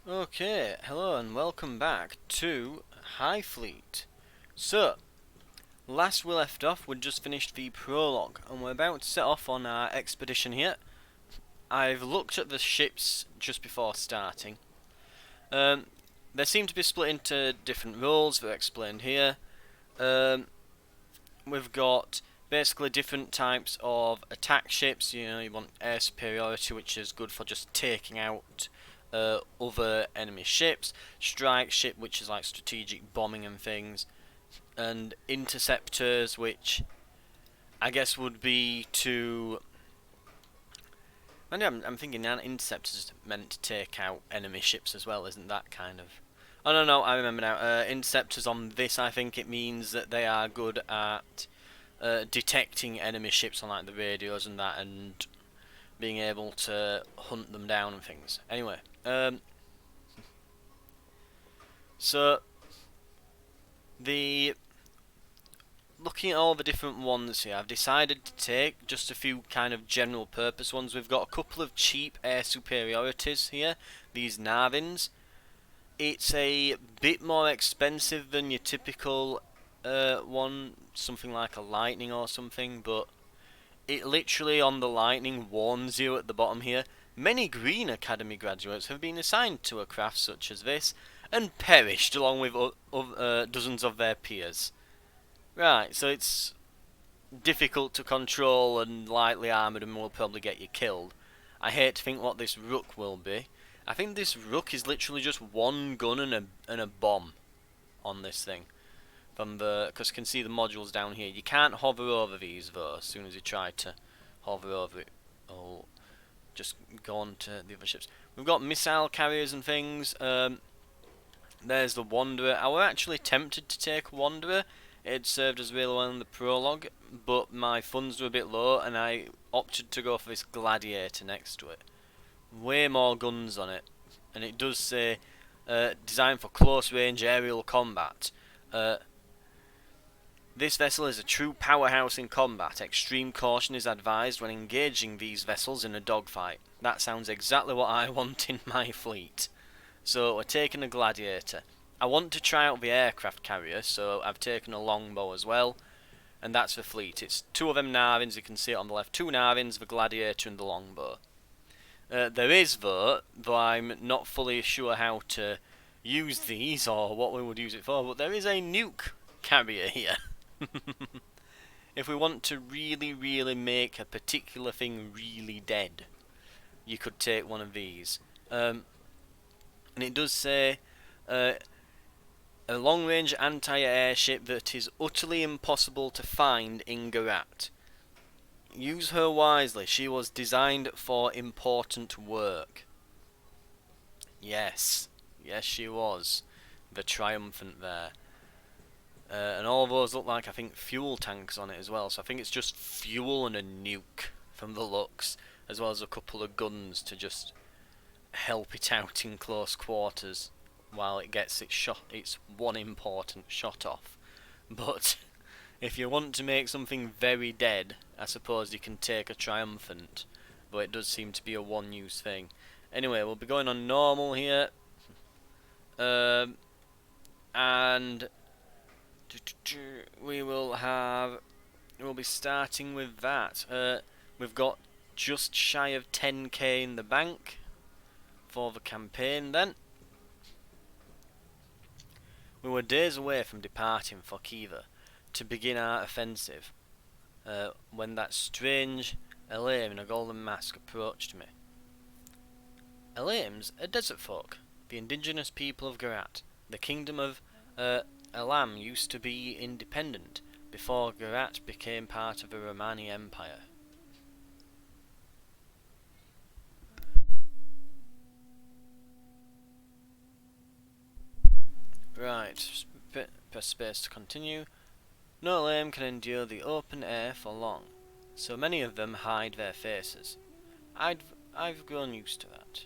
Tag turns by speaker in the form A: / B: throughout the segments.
A: Okay, hello and welcome back to High Fleet. So, last we left off, we'd just finished the prologue, and we're about to set off on our expedition here. I've looked at the ships just before starting. Um, they seem to be split into different roles, they're explained here. Um, we've got basically different types of attack ships. You want air superiority, which is good for just taking out other enemy ships. Strike ship, which is like strategic bombing and things. And interceptors, which I guess would be to. And I'm thinking now interceptors meant to take out enemy ships as well, isn't that kind of. Oh no, I remember now. Interceptors on this, I think it means that they are good at detecting enemy ships on like the radios and that, and being able to hunt them down and things. Anyway, so the looking at all the different ones here, I've decided to take just a few kind of general purpose ones. We've got a couple of cheap air superiorities here, these Narvins. It's a bit more expensive than your typical one, something like a Lightning or something, but it literally on the Lightning warns you at the bottom here. Many Green Academy graduates have been assigned to a craft such as this and perished along with dozens of their peers. Right, so it's difficult to control and lightly armoured and will probably get you killed. I hate to think what this Rook will be. I think this Rook is literally just one gun and a bomb on this thing. Because you can see the modules down here. You can't hover over these though. As soon as you try to hover over it, oh, just go on to the other ships. We've got missile carriers and things. There's the Wanderer. I was actually tempted to take Wanderer. It served us really well in the prologue, but my funds were a bit low, and I opted to go for this Gladiator next to it. Way more guns on it, and it does say designed for close range aerial combat. This vessel is a true powerhouse in combat. Extreme caution is advised when engaging these vessels in a dogfight. That sounds exactly what I want in my fleet. So we're taking a Gladiator. I want to try out the aircraft carrier, so I've taken a longbow as well. And that's the fleet. It's two of them Narvins, you can see it on the left. Two Narvins, the Gladiator and the longbow. There is though I'm not fully sure how to use these or what we would use it for, but there is a nuke carrier here. If we want to really make a particular thing really dead, you could take one of these. And it does say a long-range anti-air ship that is utterly impossible to find in Garat. Use her wisely. She was designed for important work. Yes, she was. The Triumphant there. And all of those look like, I think, fuel tanks on it as well. So I think it's just fuel and a nuke from the looks, as well as a couple of guns to just help it out in close quarters while it gets its one important shot off. But if you want to make something very dead, I suppose you can take a Triumphant, but it does seem to be a one-use thing. Anyway, we'll be going on normal here, and we'll be starting with that. We've got just shy of 10k in the bank for the campaign then. We were days away from departing for Khiva to begin our offensive when that strange Elaim in a golden mask approached me. Elaims are desert folk, the indigenous people of Garat. The kingdom of Elam used to be independent before Garat became part of the Romani Empire. Right, press space to continue. No Elam can endure the open air for long, so many of them hide their faces. I've grown used to that.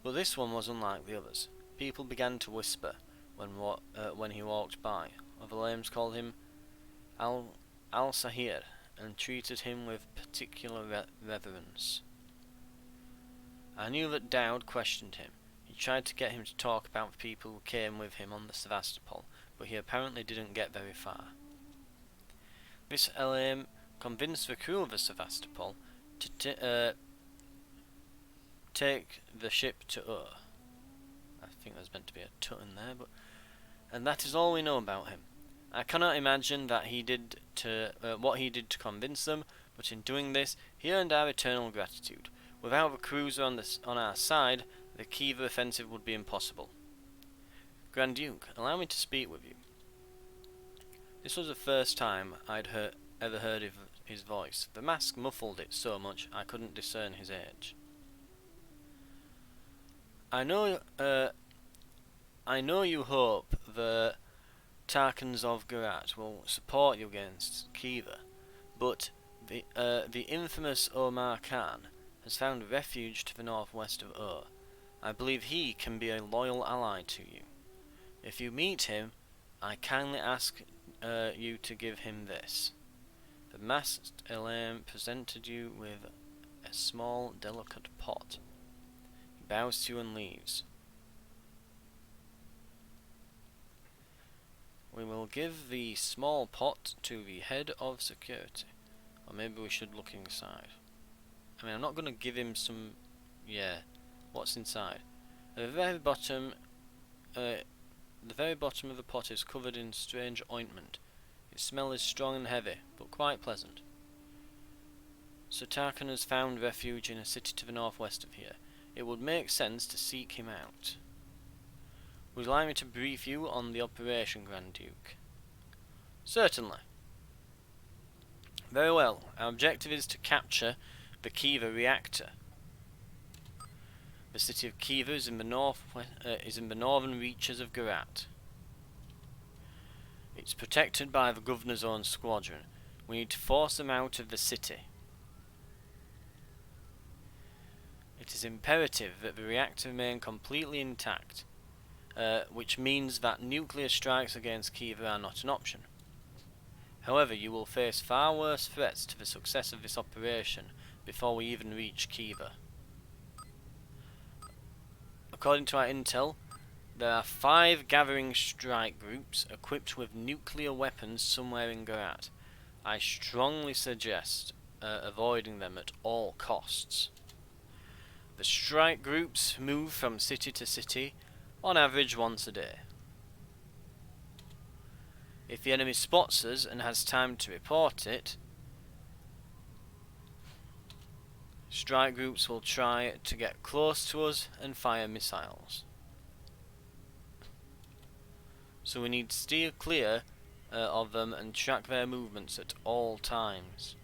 A: But this one was unlike the others. People began to whisper when he walked by. Other Lambs called him Al-Sahir and treated him with particular reverence. I knew that Dowd questioned him. He tried to get him to talk about the people who came with him on the Sevastopol, but he apparently didn't get very far. This LM convinced the crew of the Sevastopol to take the ship to Ur. I think there's meant to be a tut in there, and that is all we know about him. I cannot imagine that he did what he did to convince them, but in doing this, he earned our eternal gratitude. Without the cruiser on our side, the Khiva offensive would be impossible. Grand Duke, allow me to speak with you. This was the first time I'd ever heard of his voice. The mask muffled it so much I couldn't discern his age. I know you hope the Tarkans of Gurat will support you against Khiva, but the infamous Omar Khan has found refuge to the northwest of Ur. I believe he can be a loyal ally to you. If you meet him, I kindly ask you to give him this. The masked Elaine presented you with a small, delicate pot. He bows to you and leaves. We will give the small pot to the head of security. Or maybe we should look inside. I mean, I'm not going to give him some... Yeah, what's inside? At the very bottom of the pot is covered in strange ointment. Its smell is strong and heavy, but quite pleasant. Sir Tarkan has found refuge in a city to the northwest of here. It would make sense to seek him out. Would you like me to brief you on the operation, Grand Duke? Certainly. Very well. Our objective is to capture the Khiva reactor. The city of Khiva is in the northern reaches of Gurat. It's protected by the governor's own squadron. We need to force them out of the city. It is imperative that the reactor remain completely intact, which means that nuclear strikes against Khiva are not an option. However, you will face far worse threats to the success of this operation before we even reach Khiva. According to our intel, there are 5 gathering strike groups equipped with nuclear weapons somewhere in Gurat. I strongly suggest avoiding them at all costs. The strike groups move from city to city, on average once a day. If the enemy spots us and has time to report it, strike groups will try to get close to us and fire missiles. So we need to steer clear of them and track their movements at all times.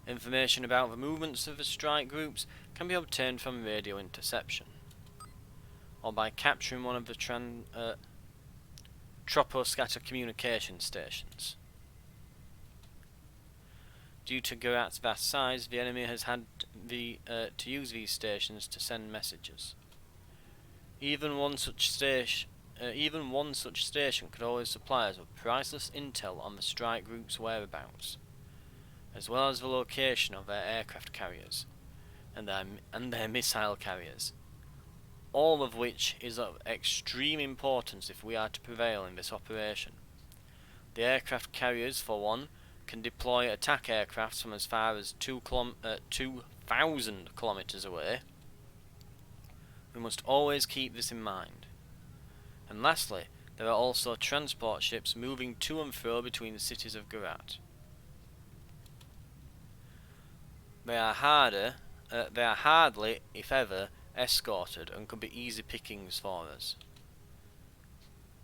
A: Information about the movements of the strike groups can be obtained from radio interception, or by capturing one of the troposcatter communication stations. Due to Gurat's vast size, the enemy has had to use these stations to send messages. Even one such station could always supply us with priceless intel on the strike group's whereabouts, as well as the location of their aircraft carriers and their missile carriers, all of which is of extreme importance if we are to prevail in this operation. The aircraft carriers, for one, can deploy attack aircraft from as far as 2,000 kilometers away. We must always keep this in mind. And lastly, there are also transport ships moving to and fro between the cities of Gurat. They are hardly, if ever, escorted and could be easy pickings for us.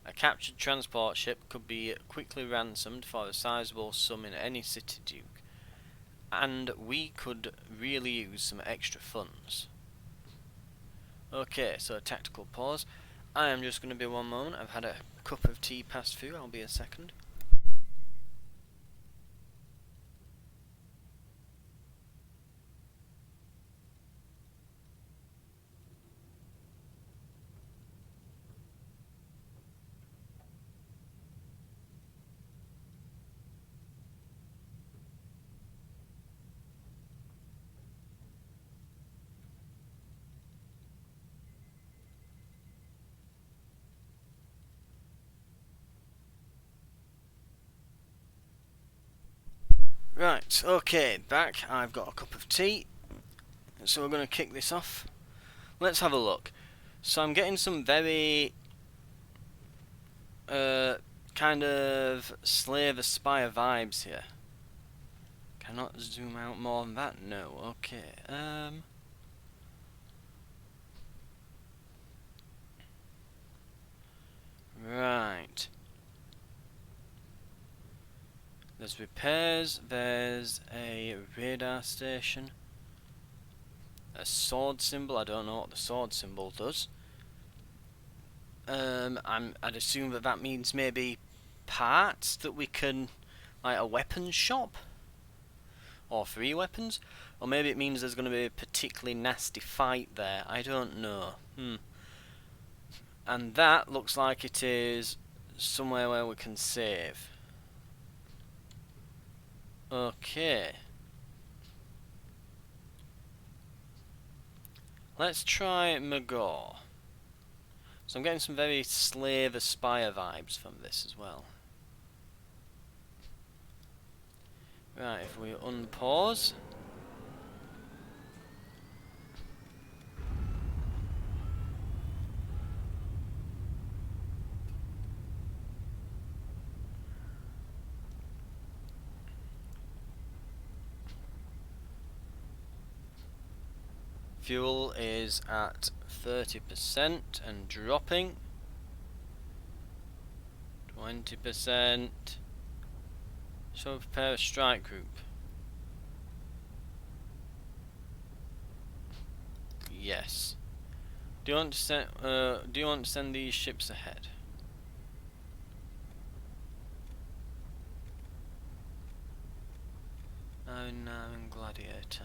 A: A captured transport ship could be quickly ransomed for a sizable sum in any city, Duke, and we could really use some extra funds. Okay, so a tactical pause. I am just going to be one moment. I've had a cup of tea passed through. I'll be a second. Right, okay, back. I've got a cup of tea. So we're going to kick this off. Let's have a look. So I'm getting some very kind of Slave Aspire vibes here. Cannot zoom out more than that? No, okay. Right. There's repairs, there's a radar station, a sword symbol. I don't know what the sword symbol does. I'd assume that that means maybe parts that we can, like a weapons shop, or free weapons, or maybe it means there's going to be a particularly nasty fight there. I don't know. And that looks like it is somewhere where we can save. Okay. Let's try Magor. So I'm getting some very Slave Aspire vibes from this as well. Right, if we unpause. Fuel is at 30% and dropping. 20%. Shall we prepare a strike group? Yes. Do you want to send these ships ahead? Narvin Gladiator.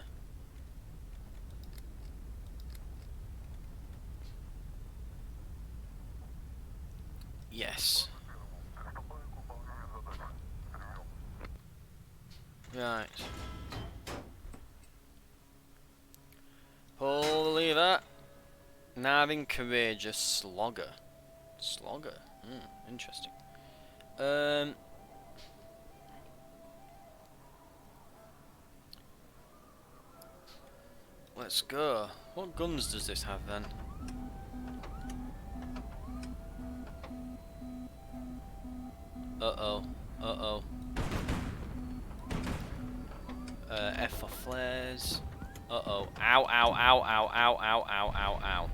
A: Yes. Right. Holy that. Narvin Courageous Slogger. Slogger? Interesting. Let's go. What guns does this have then? Uh-oh. Uh-oh. F for flares. Uh-oh. Ow, ow, ow, ow, ow, ow, ow, ow, ow.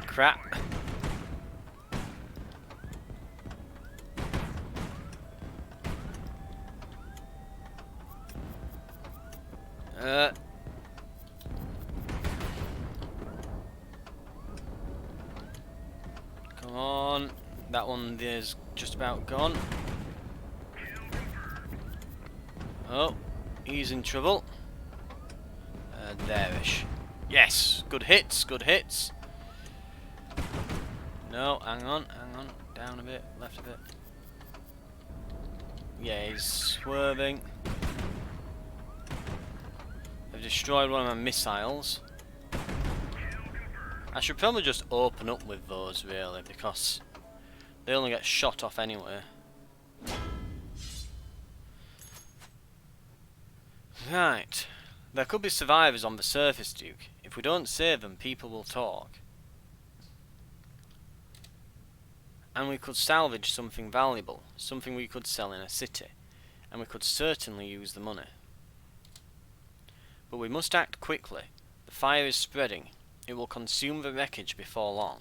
A: Crap. Come on. That one is just about gone. Oh, he's in trouble. There-ish. Yes, good hits, good hits. No, hang on. Down a bit, left a bit. Yeah, he's swerving. I've destroyed one of my missiles. I should probably just open up with those, really, because they only get shot off anyway. Right. There could be survivors on the surface, Duke. If we don't save them, people will talk. And we could salvage something valuable, something we could sell in a city, and we could certainly use the money. But we must act quickly. The fire is spreading. It will consume the wreckage before long.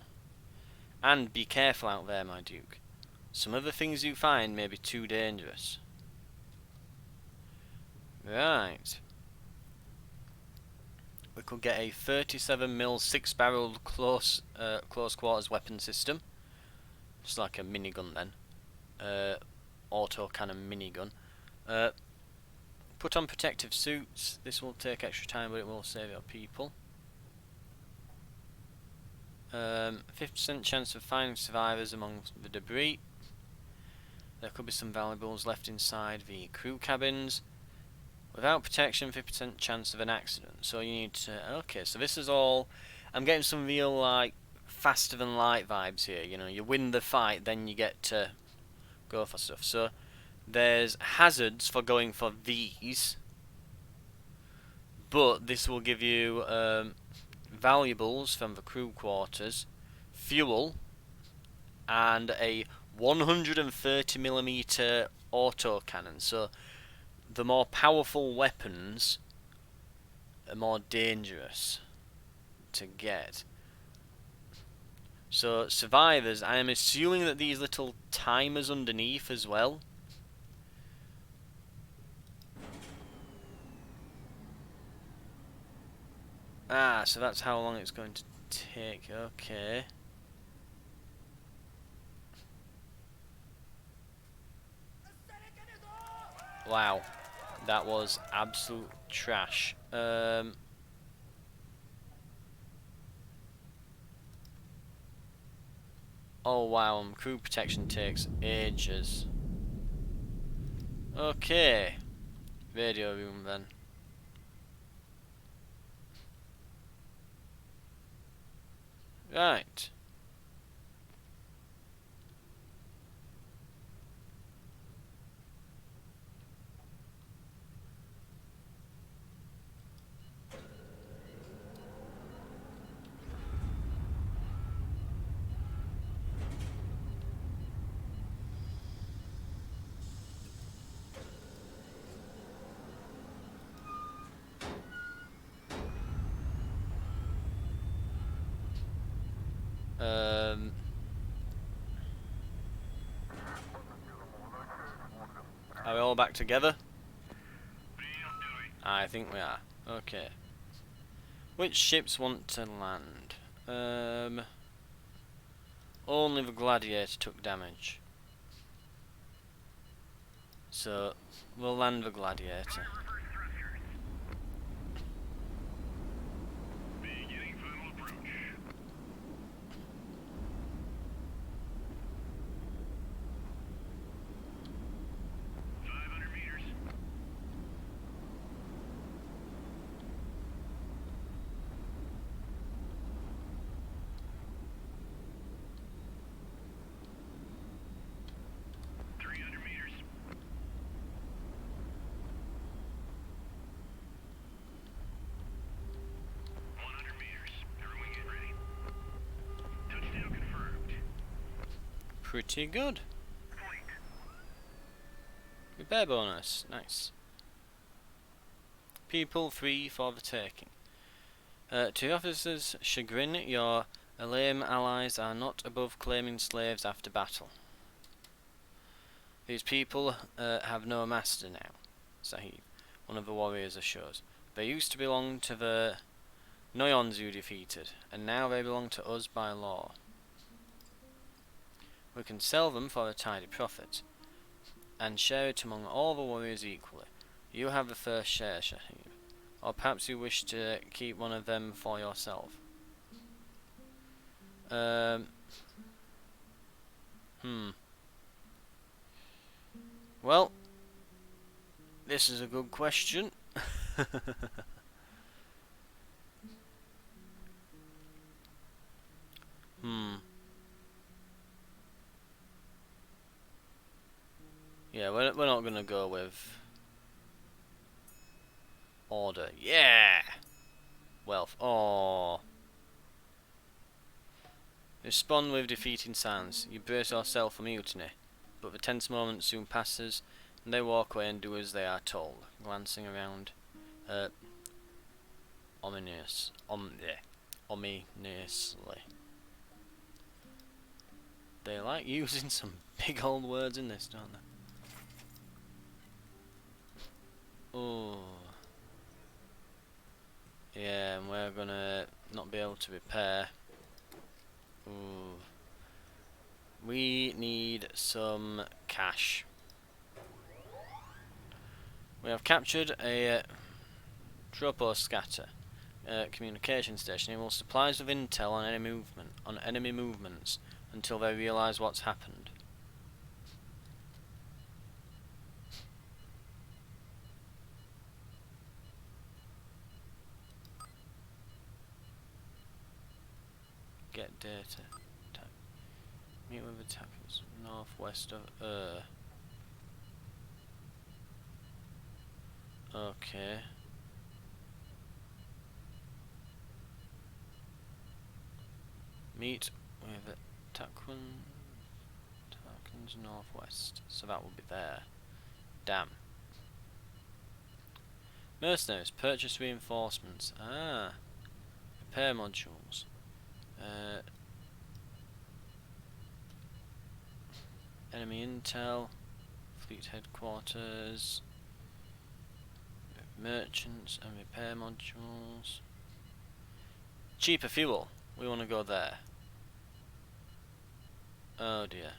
A: And be careful out there, my Duke. Some of the things you find may be too dangerous. Right. We could get a 37mm 6-barreled close quarters weapon system. Just like a minigun then. Autocannon minigun. Put on protective suits. This will take extra time, but it will save your people. 50% chance of finding survivors among the debris. There could be some valuables left inside the crew cabins. Without protection, 50% chance of an accident. So you need to... Okay, so this is all I'm getting some real, like, faster than light vibes here. You know, you win the fight, then you get to go for stuff. So there's hazards for going for these, but this will give you valuables from the crew quarters, fuel, and a 130mm autocannon. So the more powerful weapons are more dangerous to get. So survivors, I am assuming that these little timers underneath as well. Ah, so that's how long it's going to take. Okay. Wow, that was absolute trash. Oh wow, crew protection takes ages. Okay, radio room then. Right. Are we all back together? I think we are. Okay. Which ships want to land? Only the Gladiator took damage. So, we'll land the Gladiator. Pretty good. Repair bonus, nice. People free for the taking. To the officer's chagrin, your Alayim allies are not above claiming slaves after battle. These people have no master now, Sahib, one of the warriors assures. They used to belong to the Noyons you defeated, and now they belong to us by law. We can sell them for a tidy profit, and share it among all the warriors equally. You have the first share, Sahib. Or perhaps you wish to keep one of them for yourself. Well, this is a good question. Yeah, we're not gonna go with order. Yeah! Wealth. Oh. Respond with defeating sounds. You brace yourself for mutiny, but the tense moment soon passes, and they walk away and do as they are told, glancing around ominously. They like using some big old words in this, don't they? Oh. Yeah, and we're gonna not be able to repair. Ooh. We need some cash. We have captured a troposcatter communication station. It will supply us with intel on enemy movements until they realise what's happened. of attackers northwest of Okay. Meet with Tarquins northwest. So that will be there. Damn. Mercenaries, purchase reinforcements. Ah. Repair modules. Enemy intel. Fleet headquarters. Merchants and repair modules. Cheaper fuel. We want to go there. Oh dear.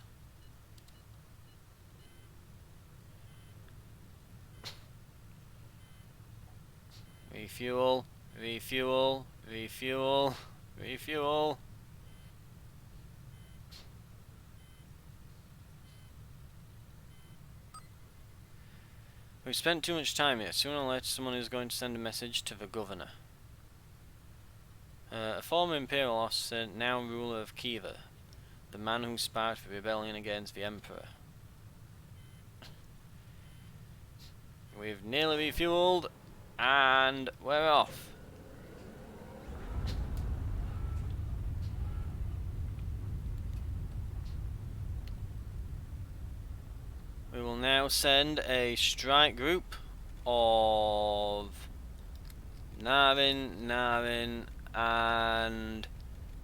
A: Refuel. Refuel. Refuel. Refuel. We've spent too much time here. Sooner or later someone is going to send a message to the governor. A former imperial officer, now ruler of Kiva. The man who sparked the rebellion against the emperor. We've nearly refueled. And we're off. We will now send a strike group of Naryn, and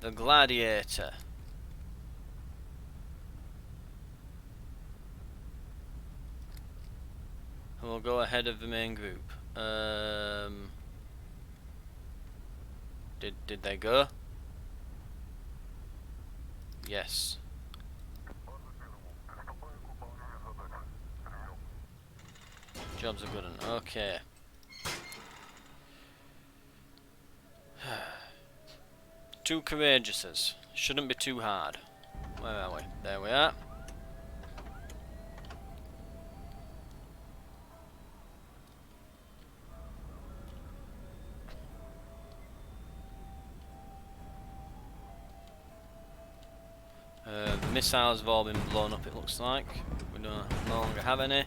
A: the Gladiator. Who will go ahead of the main group. Did they go? Yes. Jobs are good one. Okay. Two courageouses. Shouldn't be too hard. Where are we? There we are. The missiles have all been blown up, it looks like. We no longer have any.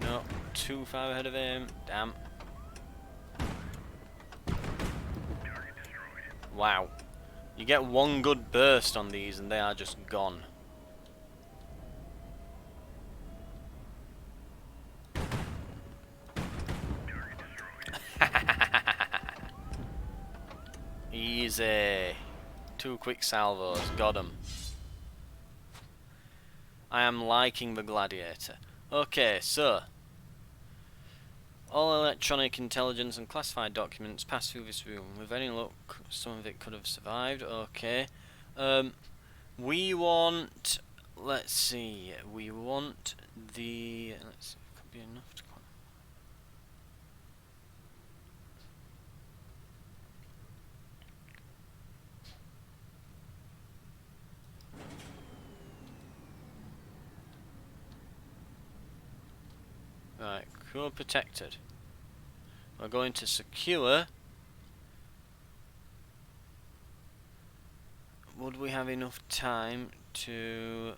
A: No, too far ahead of him. Damn. Wow. You get one good burst on these and they are just gone. Easy. Two quick salvos. Got 'em. I am liking the Gladiator. Okay, so all electronic intelligence and classified documents pass through this room. With any luck, some of it could have survived. Okay. We want... Let's see. We want the... Let's see. Could be enough to... Right. Crew protected. We're going to secure... Would we have enough time to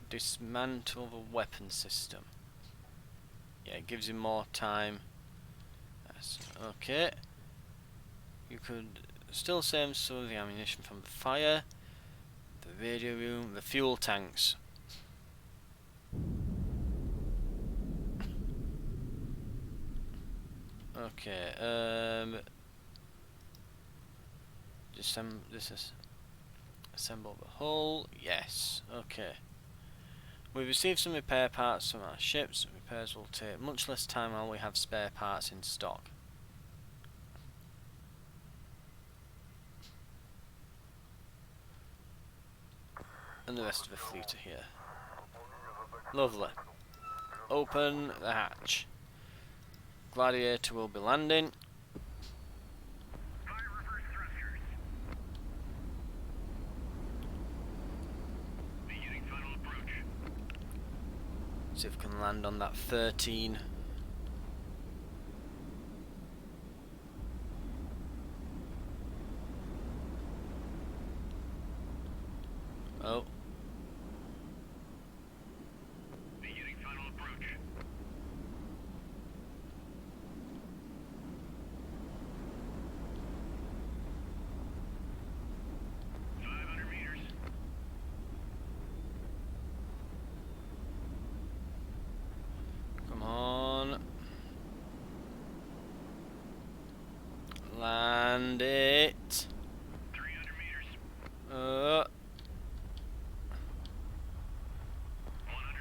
A: dismantle the weapon system? Yeah, it gives you more time. Yes. Okay. You could still save some of the ammunition from the fire, the radio room, the fuel tanks. Okay, this is assemble the hull. Yes. Okay. We've received some repair parts from our ships. Repairs will take much less time while we have spare parts in stock. And the rest of the fleet are here. Lovely. Open the hatch. Gladiator will be landing. See if we can land on that 13. Oh.
B: Beginning final approach. 500 meters.
A: Come on. Land it.
B: 300 meters. 100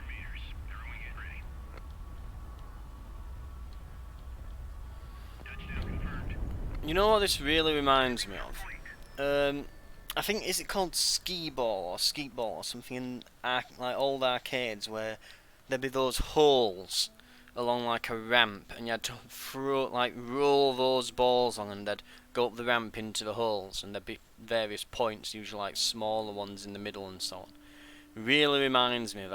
B: meters. Throwing it. Ready. Touchdown confirmed.
A: You know what this really reminds me of? I think, is it called skee ball or skeet ball or something in like old arcades where there'd be those holes along like a ramp and you had to roll those balls on and they'd go up the ramp into the holes and there'd be various points, usually like smaller ones in the middle and so on. Really reminds me of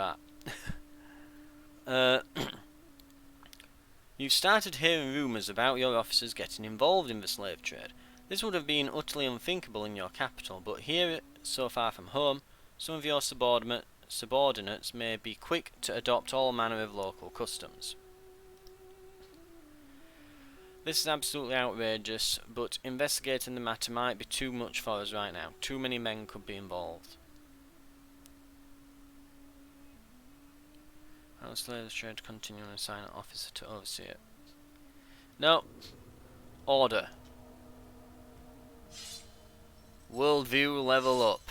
A: that. You've started hearing rumours about your officers getting involved in the slave trade. This would have been utterly unthinkable in your capital, but here, so far from home, some of your subordinates may be quick to adopt all manner of local customs. This is absolutely outrageous, but investigating the matter might be too much for us right now. Too many men could be involved. I'll slave the trade to continue and assign an officer to oversee it. No. Order. Worldview level up.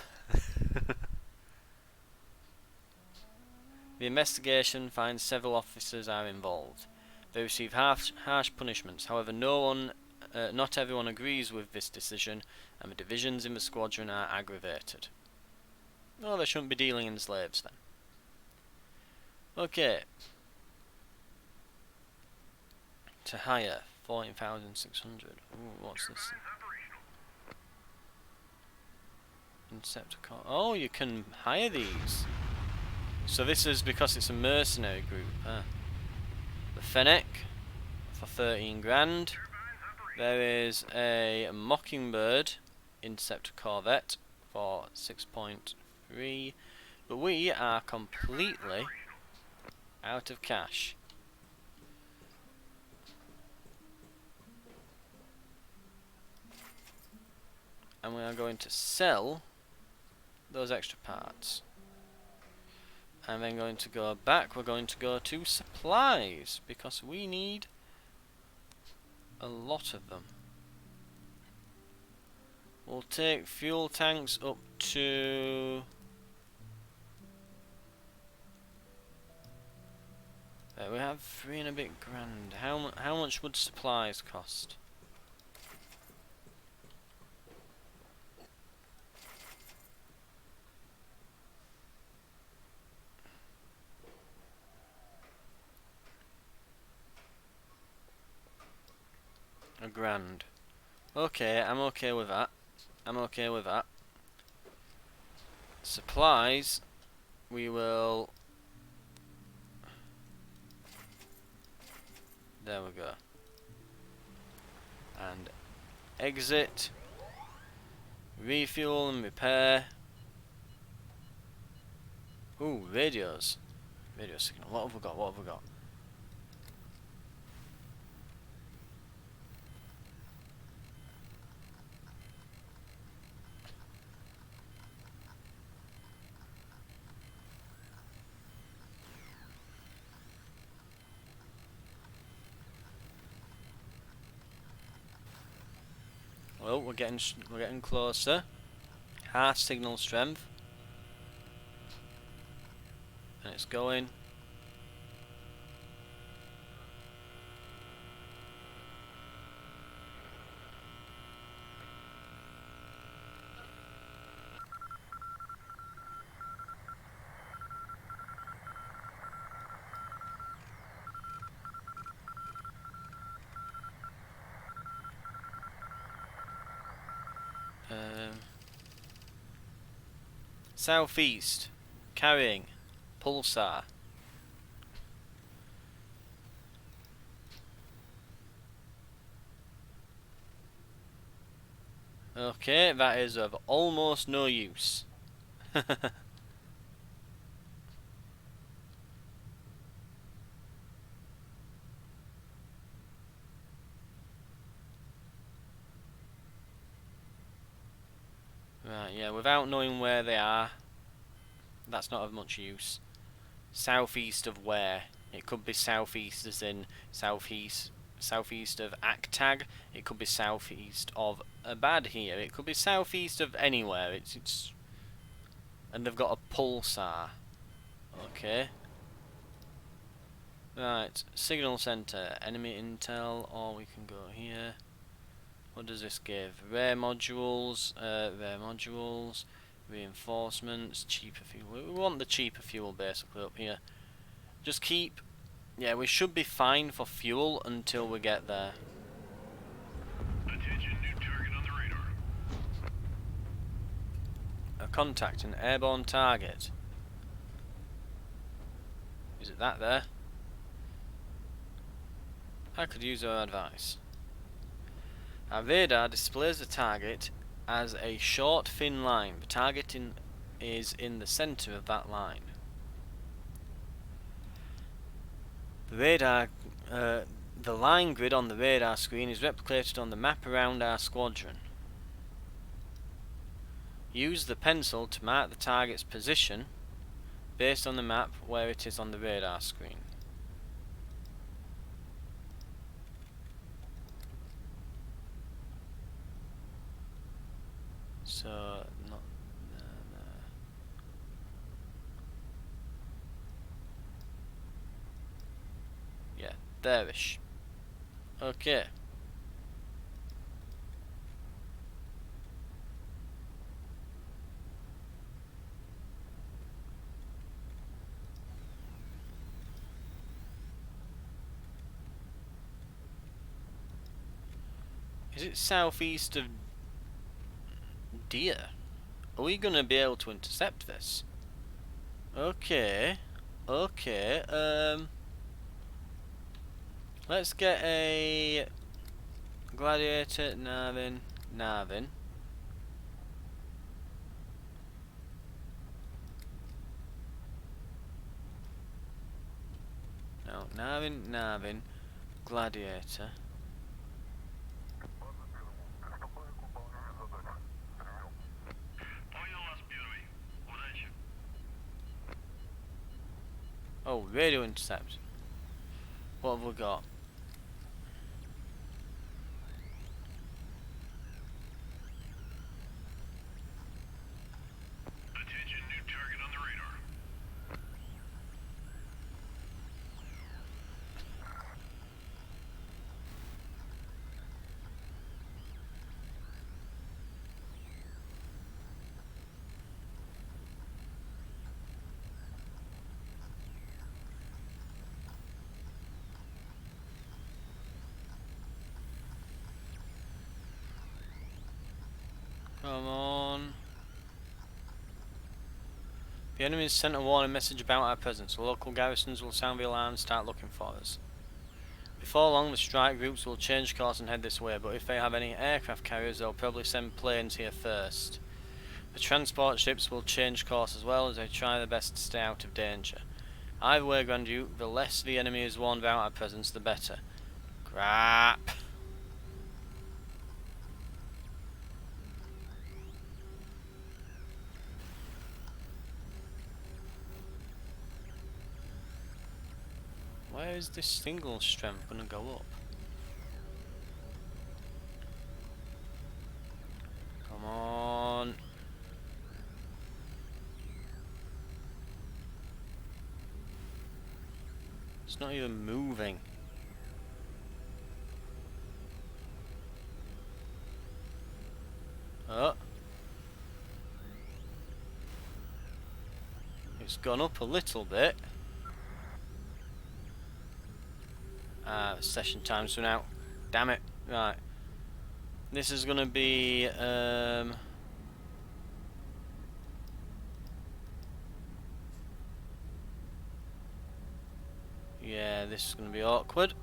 A: The investigation finds several officers are involved. They receive harsh punishments. However, not everyone agrees with this decision, and the divisions in the squadron are aggravated. Well, they shouldn't be dealing in slaves then. Okay. To hire 14,600. Ooh, what's this? Incepticon. Oh, you can hire these. So this is because it's a mercenary group. The Fennec for 13 grand. There is a Mockingbird Interceptor Corvette for 6.3. But we are completely out of cash. And we are going to sell those extra parts. And then going to go back, we're going to go to supplies, because we need a lot of them. We'll take fuel tanks up to... we have 3 and a bit grand. How much would supplies cost? A grand. Okay, I'm okay with that. I'm okay with that. Supplies, we will... There we go. And exit. Refuel and repair. Ooh, radios. Radio signal. What have we got? What have we got? Well, we're getting closer. Half signal strength. And it's going. Southeast. Carrying. Pulsar. Okay, that is of almost no use. Yeah, without knowing where they are, that's not of much use. Southeast of where? It could be southeast as in southeast of Aktag. It could be southeast of Abad here. It could be southeast of anywhere. It's and they've got a pulsar. Okay. Right, signal center, enemy intel, or we can go here. What does this give? Rare modules, reinforcements, cheaper fuel. We want the cheaper fuel basically up here. Just keep, yeah, we should be fine for fuel until we get there.
B: Attention, new target on the radar.
A: A contact, an airborne target. Is it that there? I could use your advice. Our radar displays the target as a short thin line. The target is in the center of that line. The line grid on the radar screen is replicated on the map around our squadron. Use the pencil to mark the target's position based on the map where it is on the radar screen. So, not there. Yeah, there-ish. Okay. Is it southeast of Deer? Are we gonna be able to intercept this? Okay. Okay, let's get a Gladiator, Narvin. No, Narvin, Gladiator. Oh, radio intercept. What have we got?
B: Attention, new target on the radar.
A: Come on. The enemy has sent a warning message about our presence. The local garrisons will sound the alarm and start looking for us. Before long, the strike groups will change course and head this way, but if they have any aircraft carriers, they'll probably send planes here first. The transport ships will change course as well as they try their best to stay out of danger. Either way, Grand Duke, the less the enemy is warned about our presence, the better. Crap! Where is this single strength gonna go up? Come on. It's not even moving. Oh. It's gone up a little bit. Session time's run out. Damn it. Right. This is gonna be yeah, this is gonna be awkward.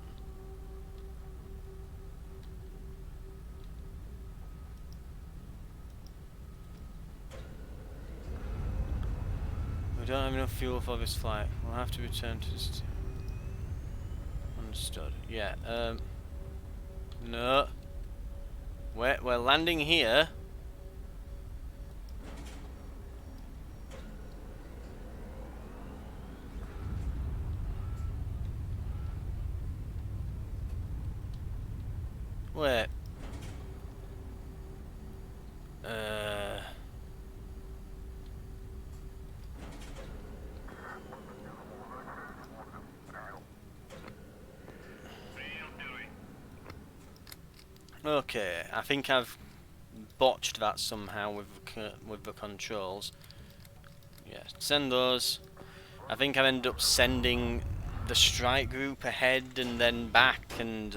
A: We don't have enough fuel for this flight. We'll have to return to this. Understood. Yeah, no. We're landing here. Wait. Uh. Okay, I think I've botched that somehow with the controls. Yeah, send those. I think I've ended up sending the strike group ahead and then back, and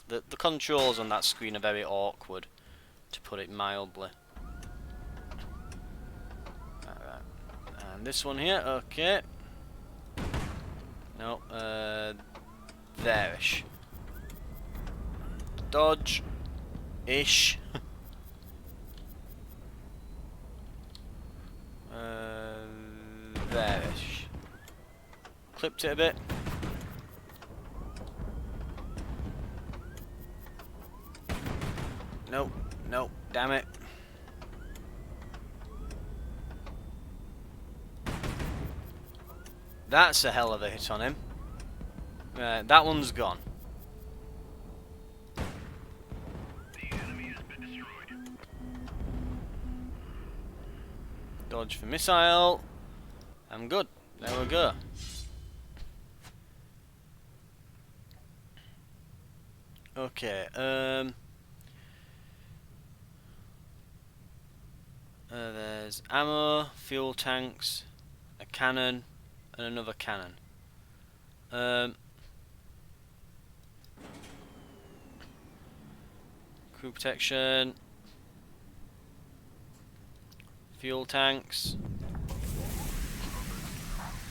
A: the controls on that screen are very awkward, to put it mildly. Alright. And this one here, okay. No, there-ish. Dodge-ish. There-ish. Clipped it a bit. Nope, nope, damn it. That's a hell of a hit on him. That one's gone.
B: The enemy has been destroyed.
A: Dodge for missile. I'm good. There we go. Okay, there's ammo, fuel tanks, a cannon, and another cannon. Crew protection, fuel tanks,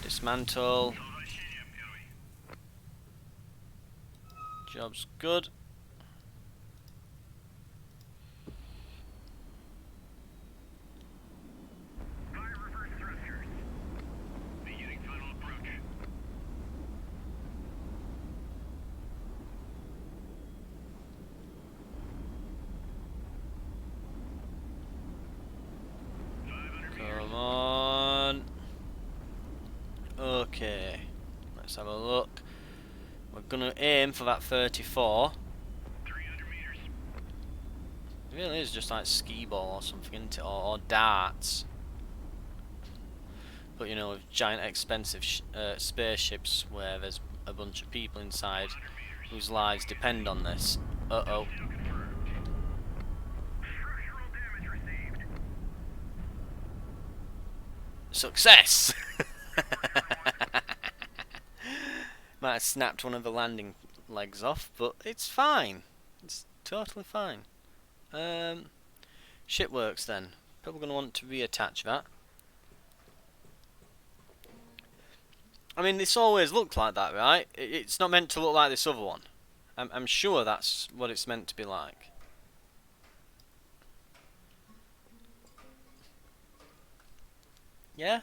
A: dismantle. Job's good.
B: Beginning final approach.
A: Come on. Okay, let's have a look. We're gonna aim for that 34.
B: 300 meters.
A: It really is just like skee ball or something, isn't it? Or darts. But you know, with giant expensive spaceships where there's a bunch of people inside whose lives depend on this. Uh-oh.
B: Structural damage received.
A: Success! Might have snapped one of the landing legs off, but it's fine. It's totally fine. Ship works then. Probably going to want to reattach that. I mean, this always looked like that, right? It's not meant to look like this other one. I'm sure that's what it's meant to be like. Yeah?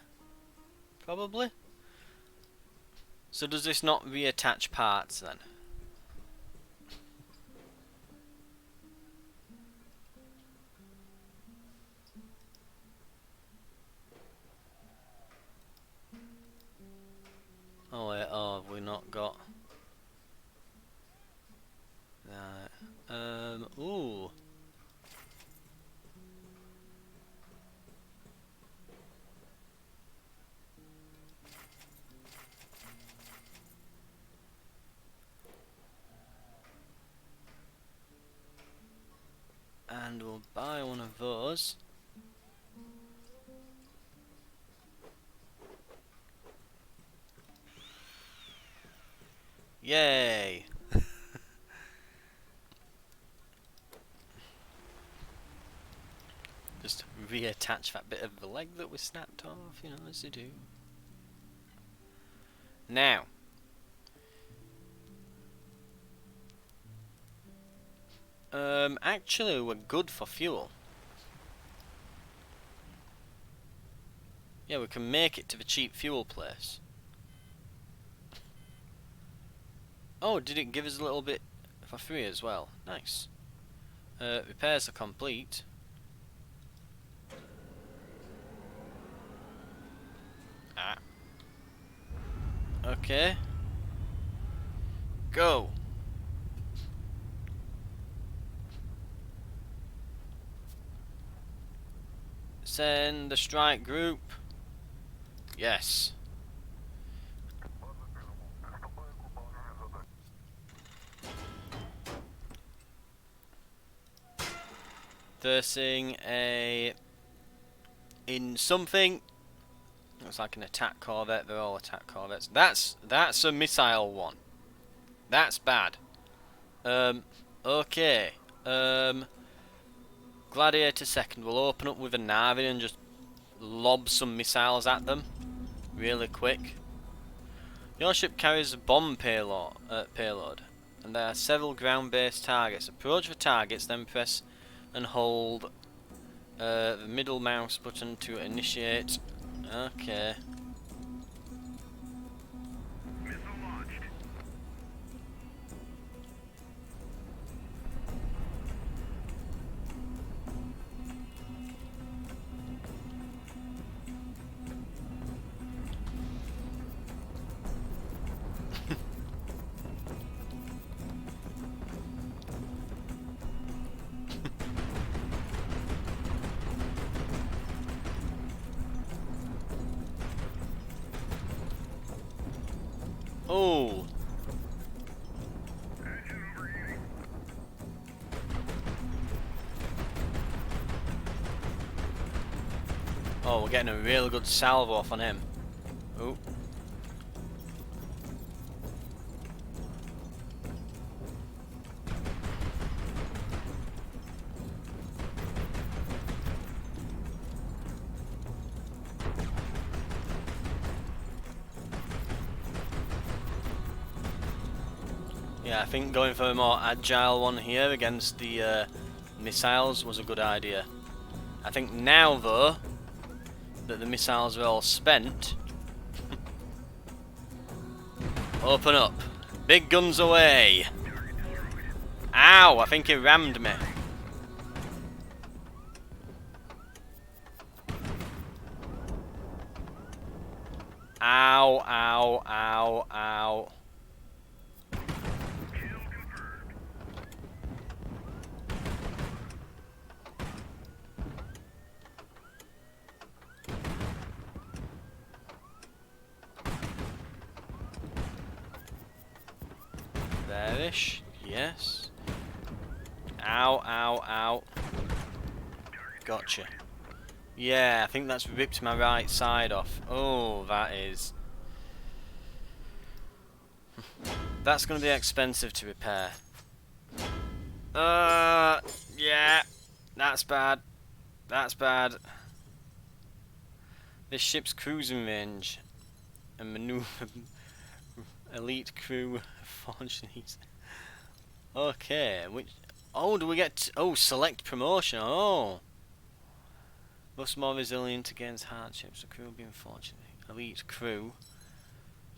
A: Probably? So does this not reattach parts then? Oh wait, oh, have we not got... Right. Ooh. And we'll buy one of those. Yay! Just reattach that bit of the leg that was snapped off, you know, as you do. Now. Actually, we're good for fuel. Yeah, we can make it to the cheap fuel place. Oh, did it give us a little bit for free as well? Nice. Repairs are complete. Ah. Okay. Go. Send the strike group. Yes. First thing, in something. Looks like an attack corvette. They're all attack corvettes. That's a missile one. That's bad. Okay. Gladiator second. We'll open up with a Narvin and just lob some missiles at them, really quick. Your ship carries a bomb payload, and there are several ground-based targets. Approach the targets, then press and hold the middle mouse button to initiate. Okay.
B: Missile launched.
A: Oh.
B: Engine overheating.
A: Oh, we're getting a really good salvo off on him. Oh. Yeah, I think going for a more agile one here against the missiles was a good idea. I think now, though, that the missiles are all spent, open up. Big guns away. Ow, I think he rammed me. Ow, ow, ow, ow.
B: Kill confirmed.
A: There-ish, yes. Ow, ow, ow. Gotcha. Yeah, I think that's ripped my right side off. Oh, that is... That's going to be expensive to repair. Yeah. That's bad. That's bad. This ship's cruising range and maneuver... Elite crew fortunate. Okay, which... Oh, do we get... Oh, select promotion. Oh. Thus more resilient against hardships. The crew will be unfortunate. Elite crew.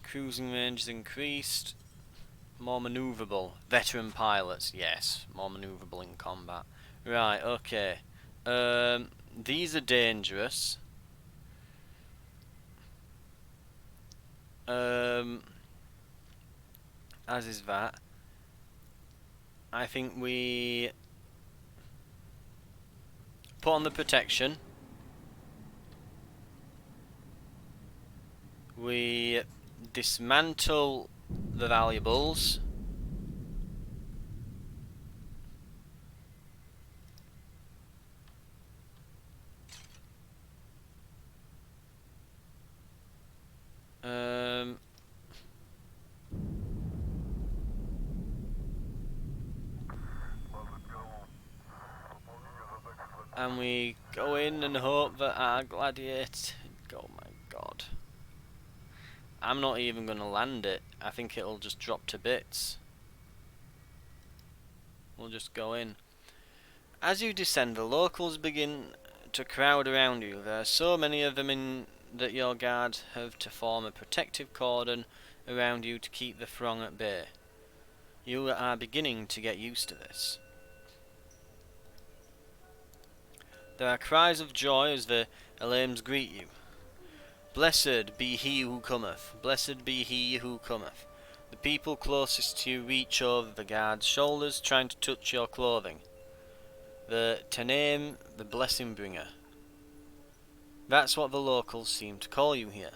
A: Cruising range is increased. More maneuverable. Veteran pilots. Yes, more maneuverable in combat. Right, okay. These are dangerous. As is that. I think we put on the protection. We dismantle the valuables. And we go in and hope that our gladiator... Oh my god. I'm not even going to land it. I think it'll just drop to bits. We'll just go in. As you descend, the locals begin to crowd around you. There are so many of them in that your guards have to form a protective cordon around you to keep the throng at bay. You are beginning to get used to this. There are cries of joy as the Elames greet you. Blessed be he who cometh, blessed be he who cometh. The people closest to you reach over the guard's shoulders, trying to touch your clothing. The Tenem, the blessing bringer. That's what the locals seem to call you here.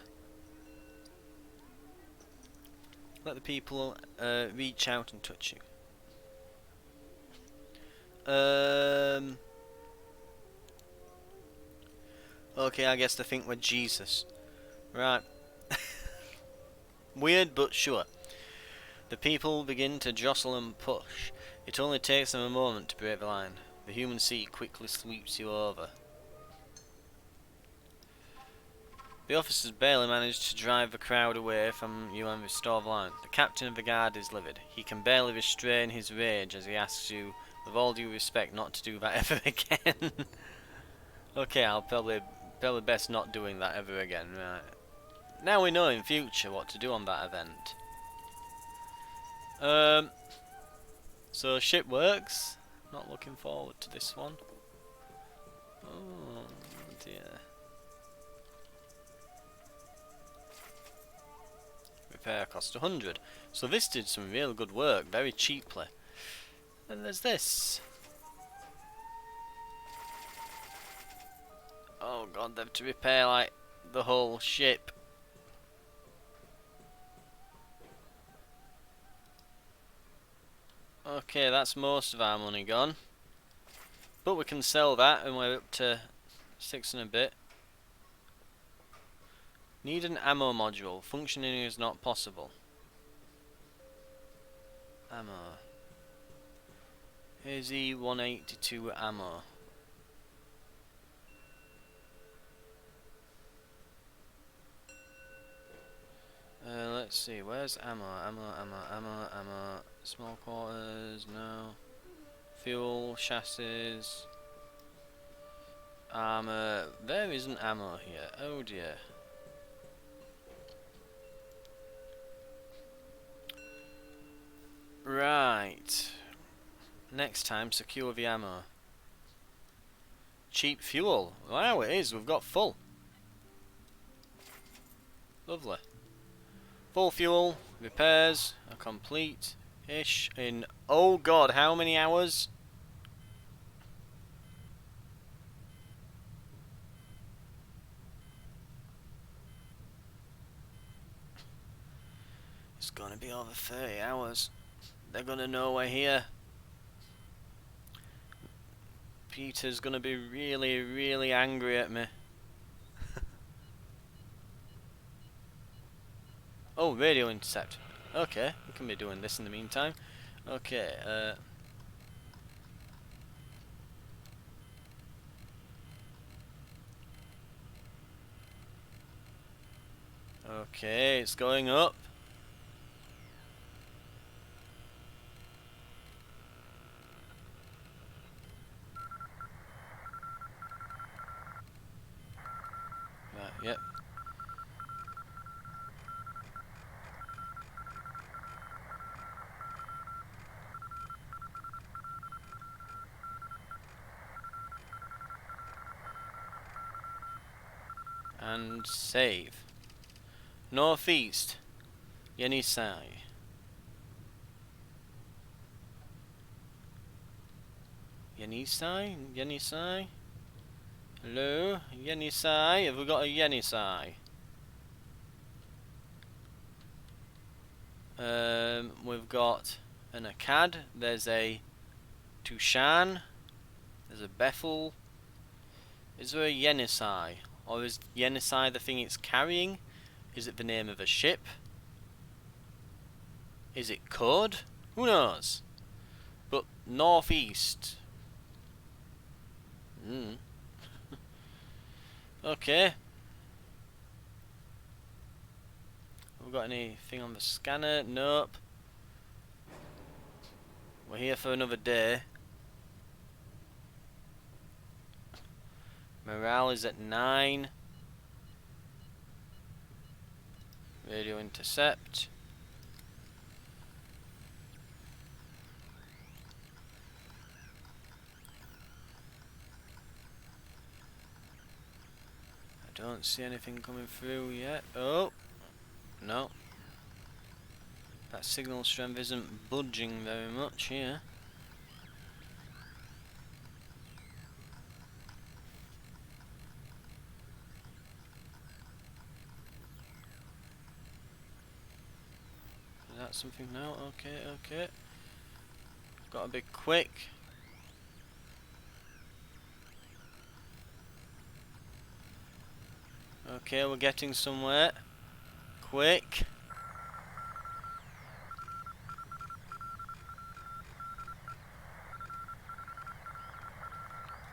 A: Let the people reach out and touch you. Okay, I guess they think we're Jesus. Right. Weird, but sure. The people begin to jostle and push. It only takes them a moment to break the line. The human sea quickly sweeps you over. The officers barely manage to drive the crowd away from you and restore the line. The captain of the guard is livid. He can barely restrain his rage as he asks you, with all due respect, not to do that ever again. Okay, I'll probably best not doing that ever again. Right. Now we know in future what to do on that event. So ship works. Not looking forward to this one. Oh dear. Repair cost 100. So this did some real good work, very cheaply. And there's this. Oh god, they have to repair like the whole ship. Okay, that's most of our money gone. But we can sell that and we're up to 6 and a bit. Need an ammo module. Functioning is not possible. Ammo. Here's E182 ammo. Let's see, where's ammo? Ammo. Small quarters, no. Fuel, chassis. Armor. There isn't ammo here. Oh dear. Right. Next time, secure the ammo. Cheap fuel. Wow, it is. We've got full. Lovely. Full fuel. Repairs are complete-ish in... Oh god, how many hours? It's gonna be over 30 hours. They're gonna know we're here. Peter's gonna be really, really angry at me. Oh, radio intercept. Okay, we can be doing this in the meantime. Okay, okay, it's going up. Right, yep. And save. Northeast. Yenisei. Yenisei? Hello? Yenisei? Have we got a Yenisei? We've got an Akkad. There's a Tushan. There's a Bethel. Is there a Yenisei? Or is Yenisei the thing it's carrying? Is it the name of a ship? Is it code? Who knows? But northeast. Okay. Have we got anything on the scanner? Nope. We're here for another day. Morale is at 9. Radio intercept. I don't see anything coming through yet. Oh, no. That signal strength isn't budging very much here. that something now? Okay, okay. Got to be quick. Okay, we're getting somewhere. Quick.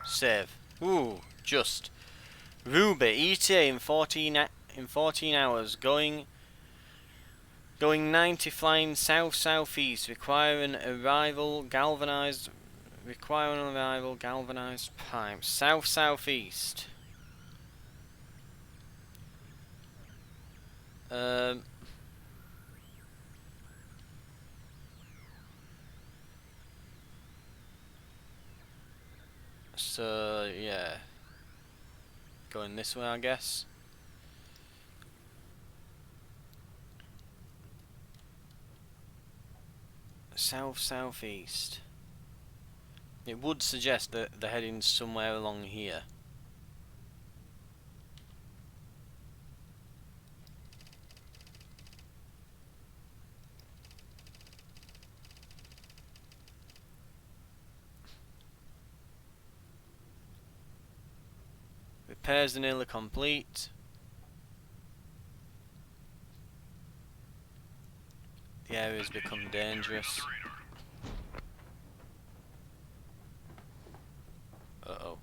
A: Save. Ooh, just. Ruby, ETA in 14 hours. Going 90, flying south southeast. Requiring arrival galvanized pipe. South southeast. So yeah, going this way, I guess. South southeast. It would suggest that they're heading somewhere along here. Repairs are nearly complete. The area's become dangerous. Uh-oh.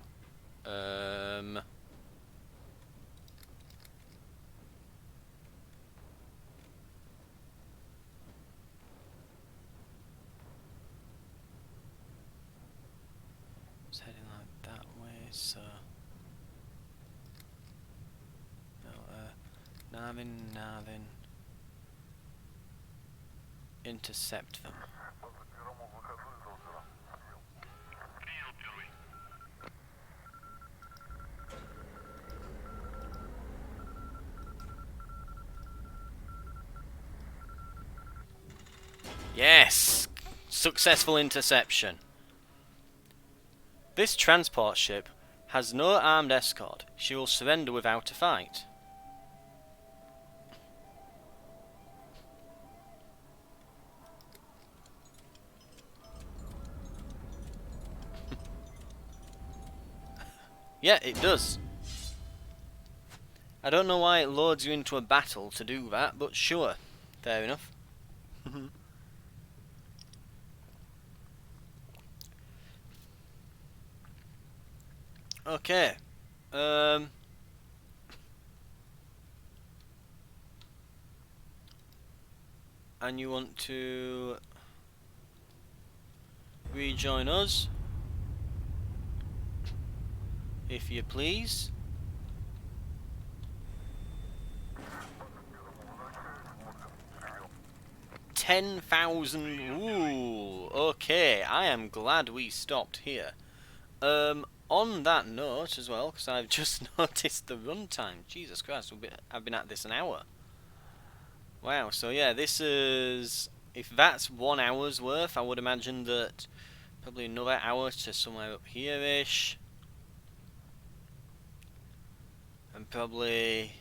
A: It's heading like that way, so... No, Narvin. Intercept them. Yes! Successful interception. This transport ship has no armed escort. She will surrender without a fight. Yeah, it does. I don't know why it loads you into a battle to do that, but sure. Fair enough. Okay. And you want to rejoin us, if you please. 10,000. Ooh, okay. I am glad we stopped here. On that note as well, because I've just noticed the runtime. Jesus Christ, I've been at this an hour. Wow, so yeah, this is... If that's 1 hour's worth, I would imagine that probably another hour to somewhere up here-ish. And probably...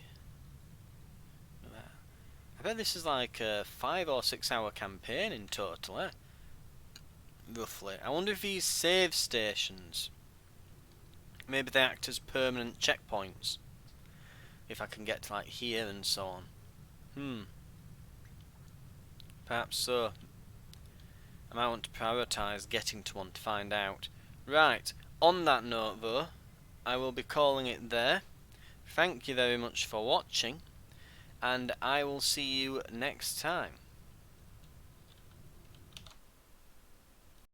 A: I bet this is like a 5 or 6 hour campaign in total, eh? Roughly. I wonder if these save stations, maybe they act as permanent checkpoints. If I can get to like here and so on. Perhaps so. I might want to prioritise getting to one to find out. Right, on that note though, I will be calling it there. Thank you very much for watching, and I will see you next time.